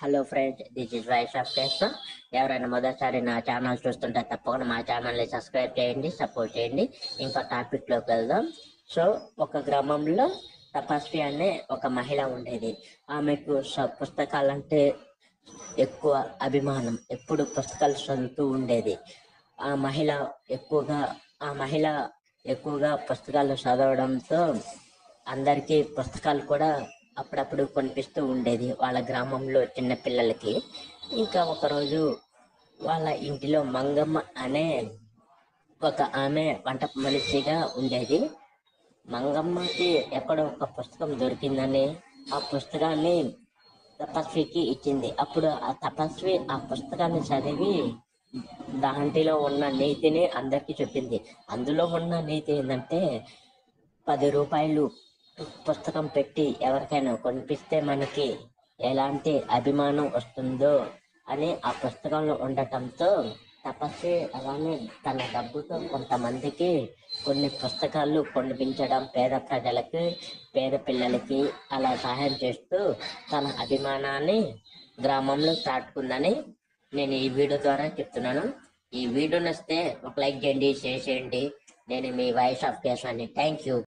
Hello friends, this is voice of Keshav. ఎవరైనా మొదటిసారి నా ఛానల్ చూస్తుంటే తప్పకుండా మా ఛానల్ని సబ్స్క్రైబ్ చేయండి, సపోర్ట్ చేయండి. ఇంకా టాపిక్లోకి వెళ్దాం. సో ఒక గ్రామంలో తపస్వి అనే ఒక మహిళ ఉండేది. ఆమెకు పుస్తకాలంటే ఎక్కువ అభిమానం. ఎప్పుడు పుస్తకాలు చదువుతూ ఉండేది. ఆ మహిళ ఎక్కువగా ఆ మహిళ ఎక్కువగా పుస్తకాలు చదవడంతో అందరికీ పుస్తకాలు కూడా అప్పుడప్పుడు కొనిపిస్తూ ఉండేది వాళ్ళ గ్రామంలో చిన్న పిల్లలకి. ఇంకా ఒకరోజు వాళ్ళ ఇంటిలో మంగమ్మ అనే ఒక ఆమె వంట మనిషిగా ఉండేది. మంగమ్మకి ఎక్కడో ఒక పుస్తకం దొరికిందని ఆ పుస్తకాన్ని తపస్వికి ఇచ్చింది. అప్పుడు ఆ తపస్వి ఆ పుస్తకాన్ని చదివి దాంట్లో ఉన్న నీతిని అందరికీ చెప్పింది. అందులో ఉన్న నీతి ఏంటంటే, 10 రూపాయలు పుస్తకం పెట్టి ఎవరికైనా కొనిపిస్తే మనకి ఎలాంటి అభిమానం వస్తుందో అని ఆ పుస్తకంలో ఉండటంతో తపస్వి అలానే తన డబ్బుతో కొంతమందికి కొన్ని పుస్తకాలు కొనిపించడం, పేద ప్రజలకి, పేద పిల్లలకి అలా సహాయం చేస్తూ తన అభిమానాన్ని గ్రామంలో చాటుకుందని నేను ఈ వీడియో ద్వారా చెప్తున్నాను. ఈ వీడియో నచ్చితే ఒక లైక్ చేయండి, షేర్ చేయండి. నేను మీ voice of Keshav. Thank you.